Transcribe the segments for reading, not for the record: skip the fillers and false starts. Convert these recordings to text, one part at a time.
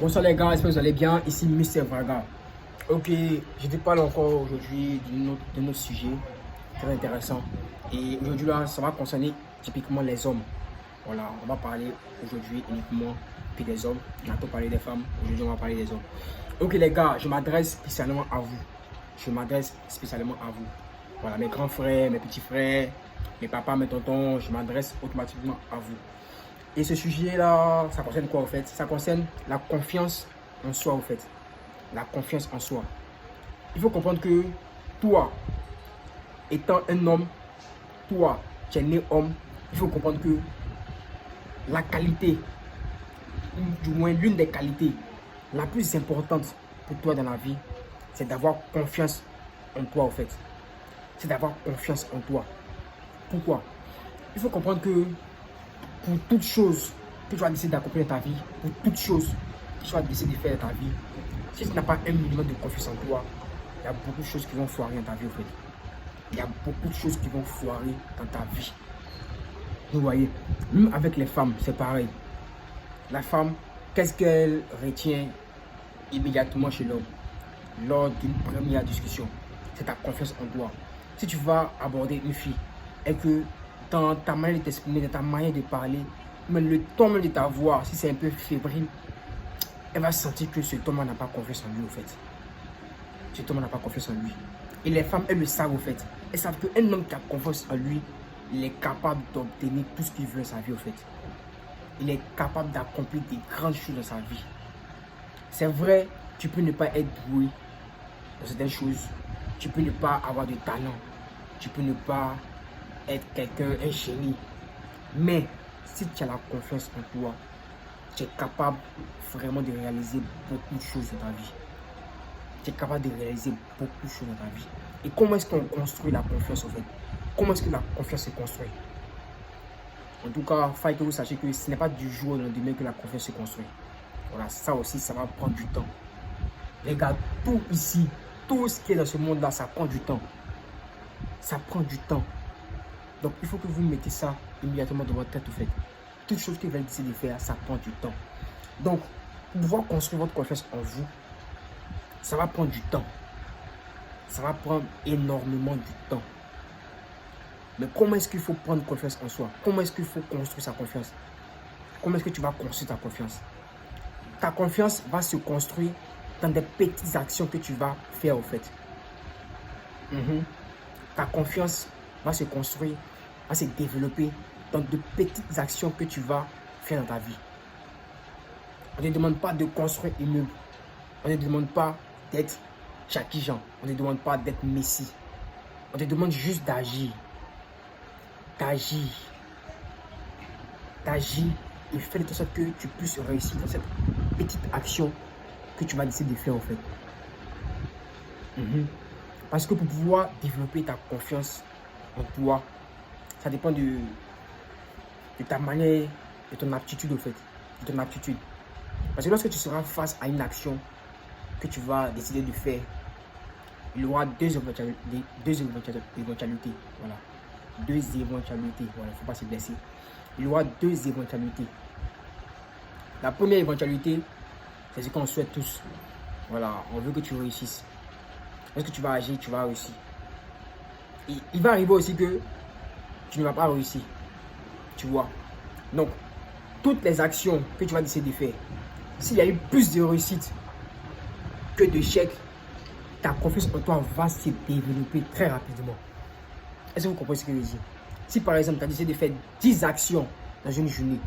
Bonsoir les gars, j'espère que vous allez bien. Ici Mister Vaga. Ok, je te parle encore aujourd'hui d'un autre sujet très intéressant. Et aujourd'hui là, ça va concerner typiquement les hommes. Voilà, on va parler aujourd'hui uniquement des hommes. On a pas parlé des femmes, aujourd'hui on va parler des hommes. Ok les gars, je m'adresse spécialement à vous. Je m'adresse spécialement à vous. Voilà, mes grands frères, mes petits frères, mes papas, mes tontons, je m'adresse automatiquement à vous. Et ce sujet-là, ça concerne quoi en fait? Ça concerne la confiance en soi en fait. La confiance en soi. Il faut comprendre que toi, étant un homme, toi, tu es né homme, il faut comprendre que la qualité, ou du moins l'une des qualités la plus importante pour toi dans la vie, c'est d'avoir confiance en toi en fait. C'est d'avoir confiance en toi. Pourquoi? Il faut comprendre que pour toute chose que tu vas décider d'accomplir dans ta vie, pour toute chose que tu vas décider de faire dans ta vie, si tu n'as pas un minimum de confiance en toi, il y a beaucoup de choses qui vont foirer dans ta vie, en fait. Il y a beaucoup de choses qui vont foirer dans ta vie. Vous voyez, même avec les femmes, c'est pareil. La femme, qu'est-ce qu'elle retient immédiatement chez l'homme lors d'une première discussion? C'est ta confiance en toi. Si tu vas aborder une fille et que dans ta manière de t'exprimer, dans ta manière de parler, même le ton de ta voix, si c'est un peu fébrile, elle va sentir que cet homme n'a pas confiance en lui, au fait. Cet homme n'a pas confiance en lui. Et les femmes, elles le savent, au fait. Elles savent qu'un homme qui a confiance en lui, il est capable d'obtenir tout ce qu'il veut dans sa vie, au fait. Il est capable d'accomplir des grandes choses dans sa vie. C'est vrai, tu peux ne pas être doué dans certaines choses. Tu peux ne pas avoir de talent. Tu peux ne pas être quelqu'un, un génie. Mais si tu as la confiance en toi, tu es capable vraiment de réaliser beaucoup de choses dans ta vie. Tu es capable de réaliser beaucoup de choses dans ta vie. Et comment est-ce qu'on construit la confiance en fait? Comment est-ce que la confiance se construit? En tout cas, il faut que vous sachiez que ce n'est pas du jour au lendemain que la confiance se construit. Voilà, ça aussi, ça va prendre du temps. Les gars, tout ici, tout ce qui est dans ce monde-là, ça prend du temps. Ça prend du temps. Donc, il faut que vous mettez ça immédiatement dans votre tête, en fait. Toute chose que vous allez décider de faire, ça prend du temps. Donc, pour pouvoir construire votre confiance en vous, ça va prendre du temps. Ça va prendre énormément du temps. Mais comment est-ce qu'il faut prendre confiance en soi? Comment est-ce qu'il faut construire sa confiance? Comment est-ce que tu vas construire ta confiance? Ta confiance va se construire dans des petites actions que tu vas faire, en fait. Ta confiance va se construire, va se développer dans de petites actions que tu vas faire dans ta vie. On ne te demande pas de construire un immeuble. On ne te demande pas d'être Jackie Jean. On ne te demande pas d'être Messi. On te demande juste d'agir. D'agir. D'agir et faire de sorte que tu puisses réussir dans cette petite action que tu vas décider de faire en fait. Parce que pour pouvoir développer ta confiance en toi, ça dépend de ta manière, de ton aptitude en fait. De ton aptitude. Parce que lorsque tu seras face à une action que tu vas décider de faire, il y aura deux éventualités. Voilà. Deux éventualités. Voilà, il ne faut pas se blesser. Il y aura deux éventualités. La première éventualité, c'est ce qu'on souhaite tous. Voilà, on veut que tu réussisses. Lorsque tu vas agir, tu vas réussir. Et il va arriver aussi que tu ne vas pas réussir. Tu vois. Donc, toutes les actions que tu vas décider de faire, s'il y a eu plus de réussite que d'échecs, ta confiance en toi va se développer très rapidement. Est-ce que vous comprenez ce que je veux dire? Si par exemple, tu as décidé de faire 10 actions dans une journée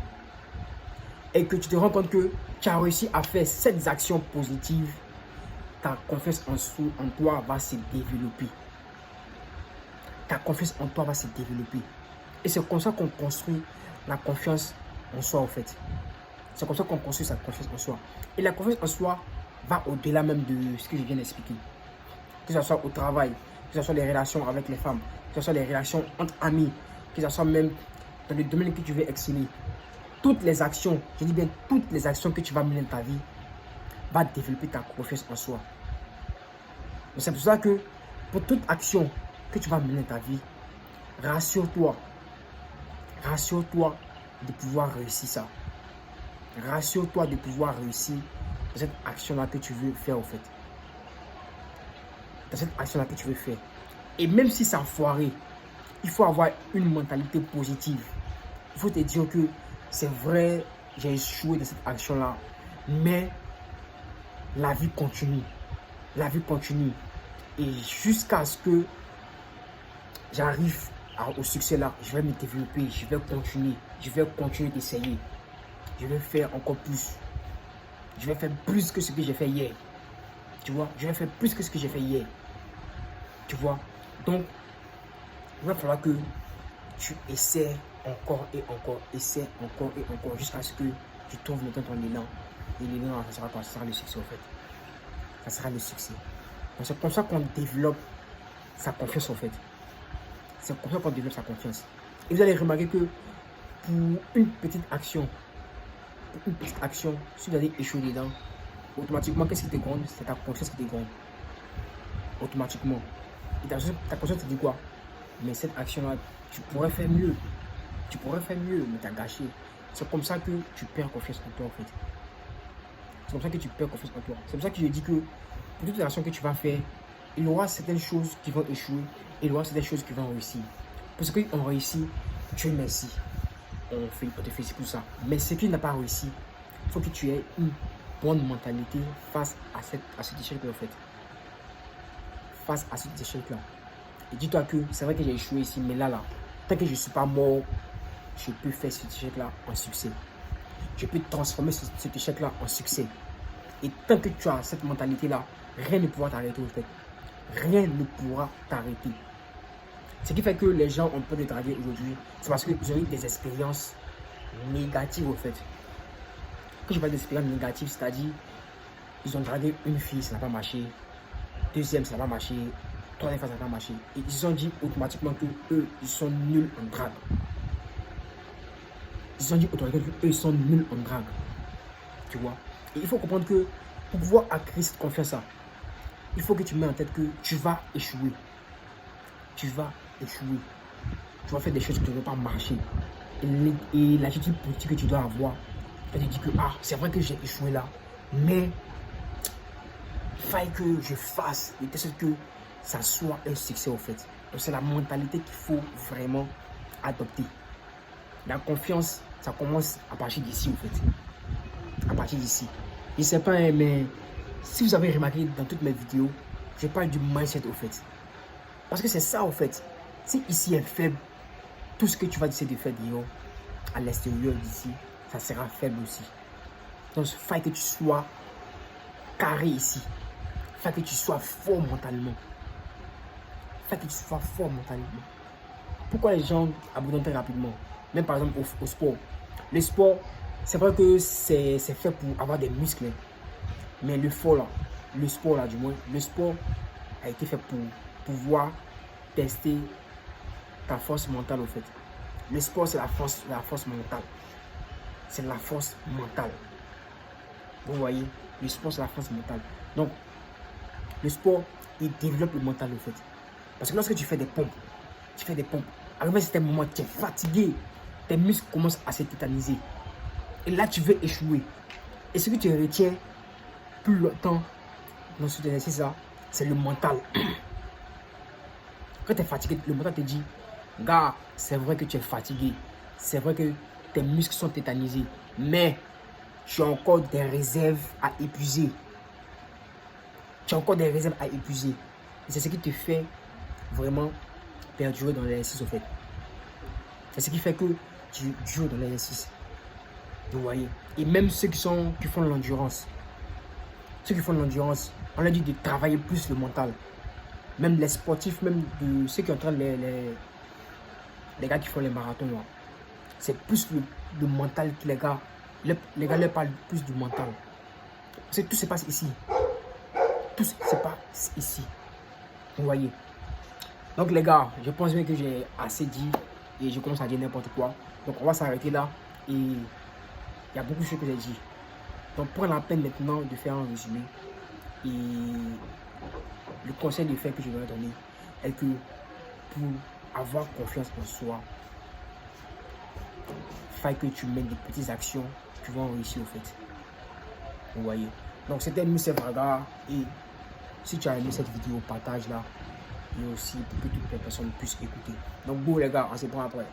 et que tu te rends compte que tu as réussi à faire 7 actions positives, ta confiance en toi va se développer. Ta confiance en toi va se développer. Et c'est comme ça qu'on construit la confiance en soi en fait. C'est comme ça qu'on construit sa confiance en soi. Et la confiance en soi va au-delà même de ce que je viens d'expliquer. Que ce soit au travail, que ce soit les relations avec les femmes, que ce soit les relations entre amis, que ce soit même dans le domaine que tu veux exceller. Toutes les actions, je dis bien toutes les actions que tu vas mener dans ta vie, va développer ta confiance en soi. C'est pour ça que pour toute action que tu vas mener dans ta vie, rassure-toi de pouvoir réussir ça. Rassure-toi de pouvoir réussir dans cette action-là que tu veux faire, en fait. Dans cette action-là que tu veux faire. Et même si ça a foiré, il faut avoir une mentalité positive. Il faut te dire que c'est vrai, j'ai échoué dans cette action-là, mais la vie continue. La vie continue. Et jusqu'à ce que j'arrive au succès là, je vais me développer, je vais continuer d'essayer. Je vais faire encore plus. Je vais faire plus que ce que j'ai fait hier. Tu vois, je vais faire plus que ce que j'ai fait hier. Tu vois, donc, il va falloir que tu essaies encore et encore, jusqu'à ce que tu trouves maintenant ton élan. Et l'élan, ça sera quoi? Ça sera le succès, en fait. Ça sera le succès. Donc, c'est comme ça qu'on développe sa confiance, en fait. C'est comme ça qu'on développe sa confiance. Et vous allez remarquer que pour une petite action, si vous allez échouer dedans, automatiquement, qu'est-ce qui te gronde? C'est ta conscience qui te gronde. Automatiquement. Et ta conscience te dit quoi? Mais cette action-là, tu pourrais faire mieux. Tu pourrais faire mieux, mais tu as gâché. C'est comme ça que tu perds confiance en toi, en fait. C'est comme ça que tu perds confiance en toi. C'est comme ça que je dis que pour toute action que tu vas faire, il y aura certaines choses qui vont échouer et il y aura certaines choses qui vont réussir. Parce qu'on réussit, Dieu merci. On te félicite pour ça. Mais ce qui n'a pas réussi, il faut que tu aies une bonne mentalité face à cet échec-là, en fait. Face à cet échec-là. Et dis-toi que c'est vrai que j'ai échoué ici, mais là, tant que je ne suis pas mort, je peux faire cet échec-là en succès. Je peux transformer cet échec-là en succès. Et tant que tu as cette mentalité-là, rien ne pourra t'arrêter, en fait. Rien ne pourra t'arrêter. Ce qui fait que les gens ont peur de draguer aujourd'hui, c'est parce qu'ils ont eu des expériences négatives, en fait. Quand je parle d'expériences négatives, c'est-à-dire, ils ont dragué une fille, ça n'a pas marché. Deuxième, ça n'a pas marché. Troisième fois, ça n'a pas marché. Et ils ont dit automatiquement que eux, ils sont nuls en drague. Ils ont dit automatiquement que eux, ils sont nuls en drague. Tu vois? Et il faut comprendre que pour pouvoir acquérir cette confiance-là, il faut que tu mets en tête que tu vas échouer. Tu vas échouer. Tu vas faire des choses qui ne vont pas marcher. Et l'attitude politique que tu dois avoir, tu te dis que c'est vrai que j'ai échoué là, mais il faille que je fasse et que ça soit un succès, au fait. Donc c'est la mentalité qu'il faut vraiment adopter. La confiance, ça commence à partir d'ici, en fait. À partir d'ici. Je ne sais pas, mais si vous avez remarqué dans toutes mes vidéos, je parle du mindset, au fait. Parce que c'est ça, au fait. Si ici est faible, tout ce que tu vas essayer de faire dehors, à l'extérieur d'ici, ça sera faible aussi. Donc, il faut que tu sois carré ici. Il faut que tu sois fort mentalement. Il faut que tu sois fort mentalement. Pourquoi les gens abandonnent très rapidement? Même par exemple au sport. Le sport, c'est vrai que c'est fait pour avoir des muscles. Mais le sport là du moins, le sport a été fait pour pouvoir tester ta force mentale, au fait. Le sport, c'est la force mentale. C'est la force mentale. Vous voyez, le sport, c'est la force mentale. Donc, le sport, il développe le mental, au fait. Parce que lorsque tu fais des pompes, arrivé à un certain moment, tu es fatigué, tes muscles commencent à se tétaniser. Et là, tu veux échouer. Et ce que tu retiens plus longtemps dans cet exercice-là, c'est le mental. Quand tu es fatigué, le mental te dit, gars, c'est vrai que tu es fatigué. C'est vrai que tes muscles sont tétanisés. Mais tu as encore des réserves à épuiser. Et c'est ce qui te fait vraiment perdurer dans l'exercice, en fait. C'est ce qui fait que tu dures dans l'exercice. Vous voyez. Et même ceux qui font l'endurance. On leur dit de travailler plus le mental. Même les sportifs, même de ceux qui entraînent les gars qui font les marathons, c'est plus le mental que les gars leur parlent plus du mental. Parce que tout se passe ici. Tout se passe ici. Vous voyez. Donc les gars, je pense bien que j'ai assez dit et je commence à dire n'importe quoi. Donc on va s'arrêter là et il y a beaucoup de choses que j'ai dit. Donc prends la peine maintenant de faire un résumé. Et le conseil de faire que je vais donner est que pour avoir confiance en soi, il faut que tu mettes des petites actions qui vont réussir, au fait. Vous voyez. Donc c'était Mr. Varga. Et si tu as aimé cette vidéo, partage-la. Et aussi pour que toutes les personnes puissent écouter. Donc bon les gars, on se prend après.